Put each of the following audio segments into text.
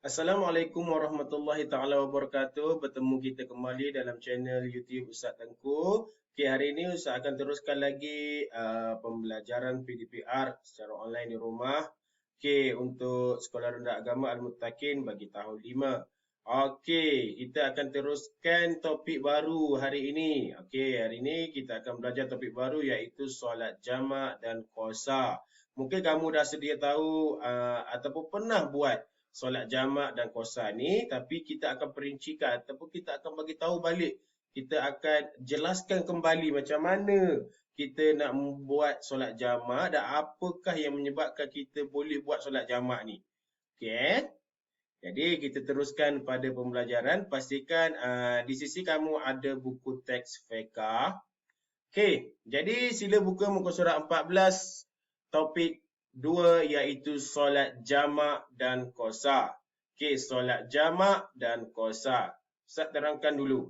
Assalamualaikum warahmatullahi taala wabarakatuh. Bertemu kita kembali dalam channel YouTube Ustaz Tengku. Okey, hari ini Ustaz akan teruskan lagi pembelajaran PDPR secara online di rumah. Okey, untuk Sekolah Rendah Agama Al-Muttaqin bagi tahun 5. Okey, kita akan teruskan topik baru hari ini. Okey, hari ini kita akan belajar topik baru iaitu solat jamak dan qasar. Mungkin kamu dah sedia tahu ataupun pernah buat solat jamak dan qasar ni, tapi kita akan perincikan ataupun kita akan bagi tahu balik. Kita akan jelaskan kembali macam mana kita nak membuat solat jamak dan apakah yang menyebabkan kita boleh buat solat jamak ni. Okey. Jadi kita teruskan pada pembelajaran. Pastikan di sisi kamu ada buku teks fiqh. Okey, jadi sila buka muka surat 14 topik 2 iaitu solat jamak dan qasar. Okey, solat jamak dan qasar. Ustaz terangkan dulu.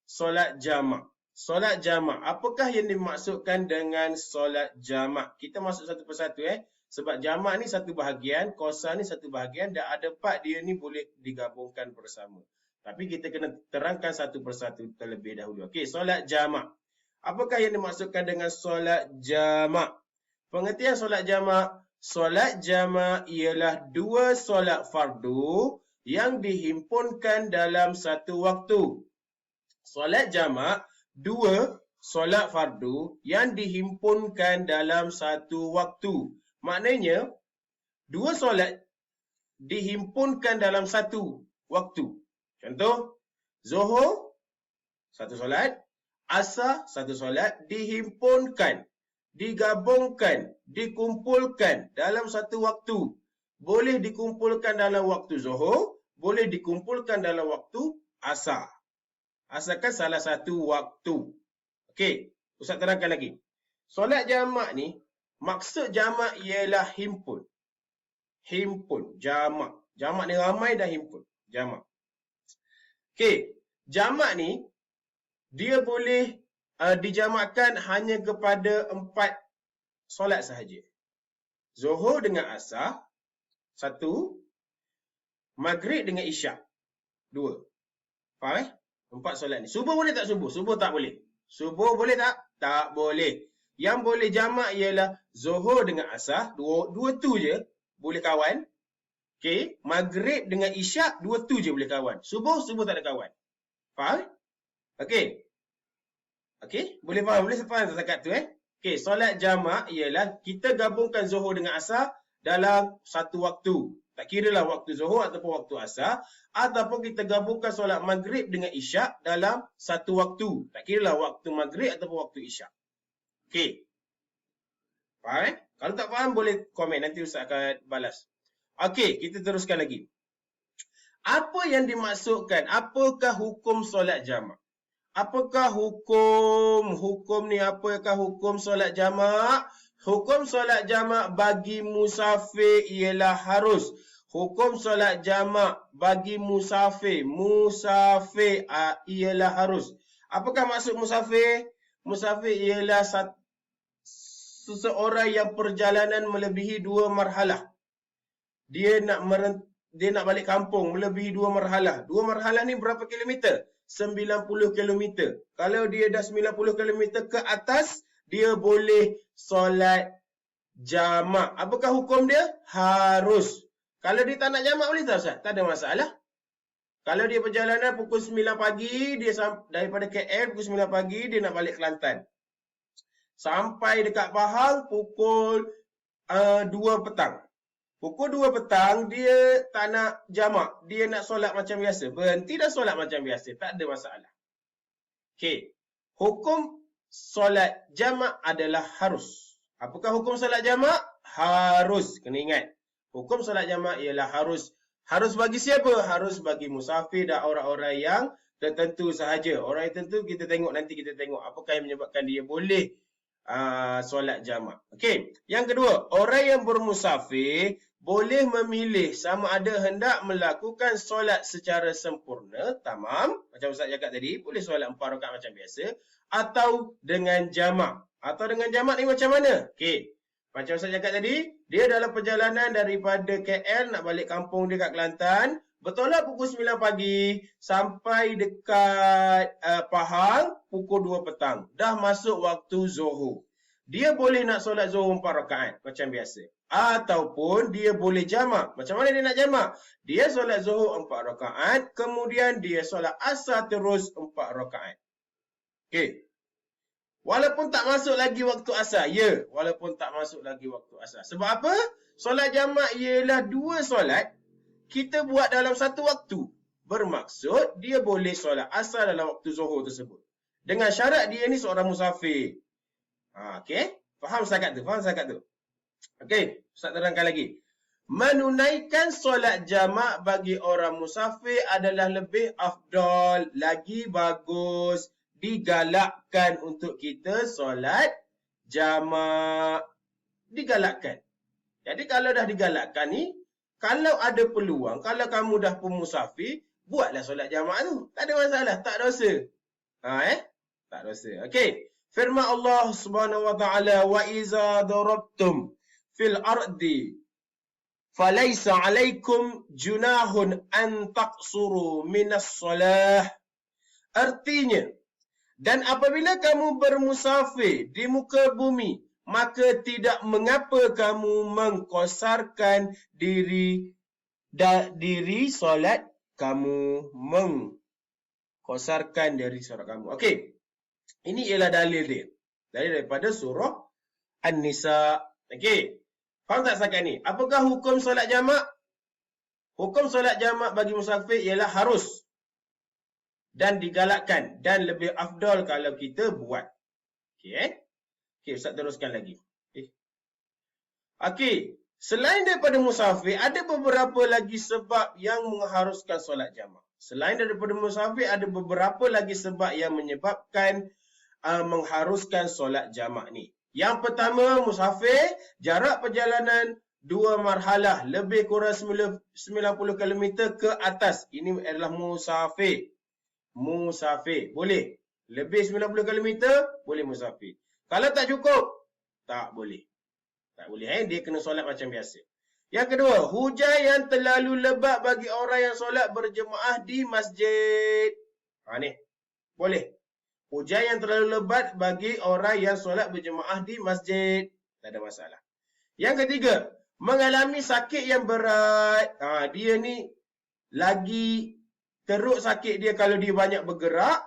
Solat jamak. Solat jamak. Apakah yang dimaksudkan dengan solat jamak? Kita masuk satu persatu Sebab jamak ni satu bahagian, qasar ni satu bahagian dan ada part dia ni boleh digabungkan bersama. Tapi kita kena terangkan satu persatu terlebih dahulu. Okey, solat jamak. Apakah yang dimaksudkan dengan solat jamak? Pengertian solat jamak. Solat jamak ialah dua solat fardu yang dihimpunkan dalam satu waktu. Solat jamak, dua solat fardu yang dihimpunkan dalam satu waktu. Maknanya, dua solat dihimpunkan dalam satu waktu. Contoh, Zuhur, satu solat. Asar, satu solat. Dihimpunkan, digabungkan, dikumpulkan dalam satu waktu. Boleh dikumpulkan dalam waktu Zuhur, boleh dikumpulkan dalam waktu Asar. Asalkan salah satu waktu. Okey, Ustaz terangkan lagi. Solat jamak ni, maksud jamak ialah himpun. Himpun, jamak. Jamak ni ramai dah himpun. Jamak. Okey, jamak ni, dia boleh dijamakkan hanya kepada 4 solat sahaja. Zuhur dengan Asar, 1. Maghrib dengan Isyak, 2. Faham 4 solat ni. Subuh boleh tak subuh? Subuh tak boleh. Subuh boleh tak? Tak boleh. Yang boleh jamak ialah Zuhur dengan Asar, dua tu je boleh kawan. Okey, Maghrib dengan Isyak, 2 tu je boleh kawan. Subuh tak ada kawan. Faham? Okey. Okey, boleh faham? Boleh faham setakat tu Okey, solat jamak ialah kita gabungkan Zuhur dengan Asar dalam satu waktu. Tak kiralah waktu Zuhur ataupun waktu Asar. Ataupun kita gabungkan solat Maghrib dengan Isyak dalam satu waktu. Tak kiralah waktu Maghrib ataupun waktu Isyak. Okey. Faham Kalau tak faham boleh komen. Nanti Ustaz akan balas. Okey, kita teruskan lagi. Apa yang dimaksudkan? Apakah hukum solat jamak? Apakah hukum ni? Apakah hukum solat jamak? Hukum solat jamak bagi musafir ialah harus. Hukum solat jamak bagi musafir. Musafir ialah harus. Apakah maksud musafir? Musafir ialah seseorang yang perjalanan melebihi 2 marhalah. Dia nak balik kampung melebihi 2 marhalah. 2 marhalah ni berapa kilometer? 90 km. Kalau dia dah 90 km ke atas, dia boleh solat jamak. Apakah hukum dia? Harus. Kalau dia tak nak jamak boleh tak Ustaz? Tak ada masalah. Kalau dia perjalanan pukul 9 pagi, dia daripada KL pukul 9 pagi, dia nak balik Kelantan. Sampai dekat Pahang pukul 2 petang. Pukul 2 petang, dia tak nak jamak. Dia nak solat macam biasa. Berhenti dah solat macam biasa. Tak ada masalah. Okey. Hukum solat jamak adalah harus. Apakah hukum solat jamak? Harus. Kena ingat. Hukum solat jamak ialah harus. Harus bagi siapa? Harus bagi musafir dan orang-orang yang tertentu sahaja. Orang yang tertentu nanti kita tengok apakah yang menyebabkan dia boleh solat jamak. Okey. Yang kedua, orang yang bermusafir boleh memilih sama ada hendak melakukan solat secara sempurna, tamam, macam Ustaz cakap tadi, boleh solat 4 rakaat macam biasa, atau dengan jamak. Atau dengan jamak ni macam mana? Okey, macam Ustaz cakap tadi, dia dalam perjalanan daripada KL nak balik kampung dia kat Kelantan, Bertolak pukul 9 pagi sampai dekat Pahang pukul 2 petang. Dah masuk waktu Zuhur. Dia boleh nak solat Zuhur 4 rakaat macam biasa. Ataupun dia boleh jamak. Macam mana dia nak jamak? Dia solat Zuhur 4 rakaat, kemudian dia solat Asar terus 4 rakaat. Okey. Walaupun tak masuk lagi waktu asar. Ya, walaupun tak masuk lagi waktu asar. Sebab apa? Solat jamak ialah 2 solat kita buat dalam satu waktu. Bermaksud dia boleh solat asar dalam waktu Zuhur tersebut. Dengan syarat dia ni seorang musafir. Okey? Faham setakat tu? Okey, Ustaz terangkan lagi. Menunaikan solat jamak bagi orang musafir adalah lebih afdal, lagi bagus, digalakkan untuk kita solat jamak. Digalakkan. Jadi kalau dah digalakkan ni, kalau ada peluang, kalau kamu dah pun musafir, buatlah solat jamak tu. Tak ada masalah, tak dosa. Tak dosa. Okey. Firman Allah Subhanahu wa taala, wa iza darabtum fil ardi falaysa alaikum junahun an taqsuru minas salah. Artinya, dan apabila kamu bermusafir di muka bumi, maka tidak mengapa kamu mengkosarkan diri solat kamu. Mengkosarkan dari solat kamu. Okey. Ini ialah dalil dia. Dalil daripada surah An-Nisa. Okey. Faham tak setakat ni? Apakah hukum solat jamak? Hukum solat jamak bagi musafir ialah harus dan digalakkan dan lebih afdal kalau kita buat. Okey. Okey, Ustaz teruskan lagi. Okey, selain daripada musafir, ada beberapa lagi sebab yang mengharuskan solat jamak. Selain daripada musafir, ada beberapa lagi sebab yang menyebabkan mengharuskan solat jamak ni. Yang pertama, musafir, jarak perjalanan 2 marhalah, lebih kurang 90 km ke atas. Ini adalah musafir. Musafir, boleh. Lebih 90 km, boleh musafir. Kalau tak cukup, tak boleh. Tak boleh. Dia kena solat macam biasa. Yang kedua, hujan yang terlalu lebat bagi orang yang solat berjemaah di masjid. Ni, boleh. Hujan yang terlalu lebat bagi orang yang solat berjemaah di masjid. Tak ada masalah. Yang ketiga, mengalami sakit yang berat. Dia ni lagi teruk sakit dia kalau dia banyak bergerak.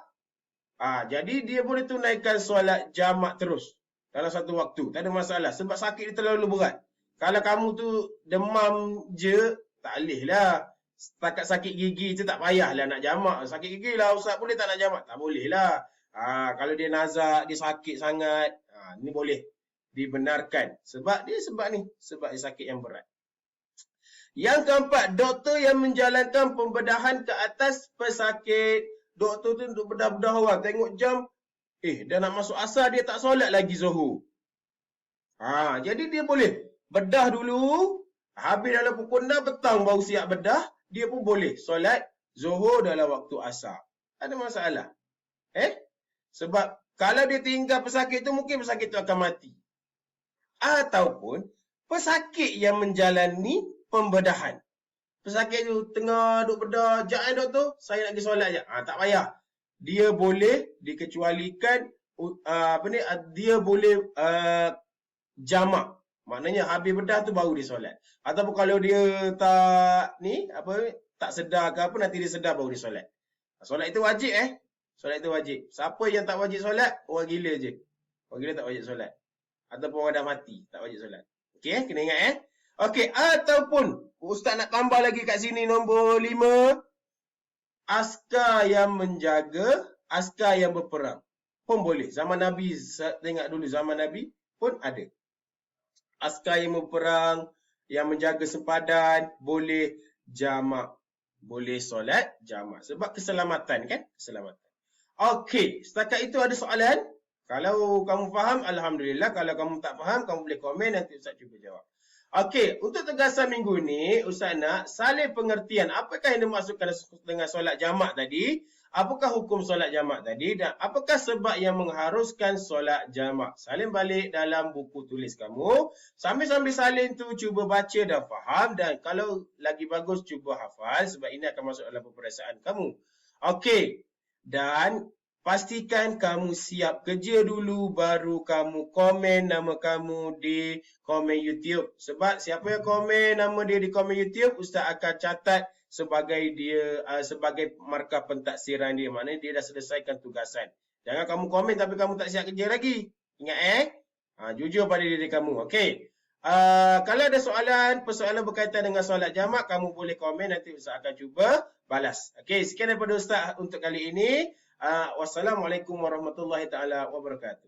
Jadi dia boleh tunaikan solat jamak terus dalam satu waktu. Tak ada masalah. Sebab sakit dia terlalu berat. Kalau kamu tu demam je, tak boleh lah. Setakat sakit gigi tu tak payahlah nak jamak. Sakit gigi lah, Ustaz boleh tak nak jamak? Tak boleh lah. Kalau dia nazak, dia sakit sangat, ni boleh dibenarkan. Sebab dia sakit yang berat. Yang keempat, doktor yang menjalankan pembedahan ke atas pesakit. Doktor tu untuk bedah-bedah orang. Tengok jam, dah nak masuk asar, dia tak solat lagi Zuhur. Jadi dia boleh bedah dulu. Habis dalam pukul 6 petang baru siap bedah. Dia pun boleh solat Zuhur dalam waktu asar. Ada masalah. Sebab kalau dia tinggal pesakit tu, mungkin pesakit tu akan mati. Ataupun pesakit yang menjalani pembedahan. Pesakit tu tengah duk bedah, "Jap doktor, saya nak pergi solat je." Tak payah. Dia boleh dikecualikan, dia boleh jamak. Maknanya habis bedah tu baru dia solat. Ataupun kalau dia tak sedar ke apa, nanti dia sedar baru dia solat. Solat itu wajib Solat itu wajib. Siapa yang tak wajib solat? Orang gila je. Orang gila tak wajib solat. Ataupun orang dah mati, tak wajib solat. Okey, kena ingat Okey, ataupun Ustaz nak tambah lagi kat sini nombor 5. Askar yang menjaga, askar yang berperang pun boleh. Zaman Nabi, tengok dulu zaman Nabi pun ada. Askar yang berperang, yang menjaga sempadan, boleh jamak. Boleh solat jamak. Sebab keselamatan kan? Keselamatan. Okey, setakat itu ada soalan? Kalau kamu faham, Alhamdulillah. Kalau kamu tak faham, kamu boleh komen, nanti Ustaz cuba jawab. Okey, untuk tugasan minggu ni, Ustaz nak salin pengertian apakah yang dimaksudkan dengan solat jamak tadi, apakah hukum solat jamak tadi dan apakah sebab yang mengharuskan solat jamak. Salin balik dalam buku tulis kamu, sambil-sambil salin tu cuba baca dan faham dan kalau lagi bagus cuba hafal sebab ini akan masuk dalam peperiksaan kamu. Okey, dan pastikan kamu siap kerja dulu baru kamu komen nama kamu di komen YouTube. Sebab siapa yang komen nama dia di komen YouTube, Ustaz akan catat sebagai sebagai markah pentaksiran dia. Maknanya dia dah selesaikan tugasan. Jangan kamu komen tapi kamu tak siap kerja lagi. Ingat jujur pada diri kamu. Okey. Kalau ada persoalan berkaitan dengan solat jamak, kamu boleh komen, nanti Ustaz akan cuba balas. Okey, sekian daripada Ustaz untuk kali ini. Wassalamualaikum warahmatullahi taala wabarakatuh.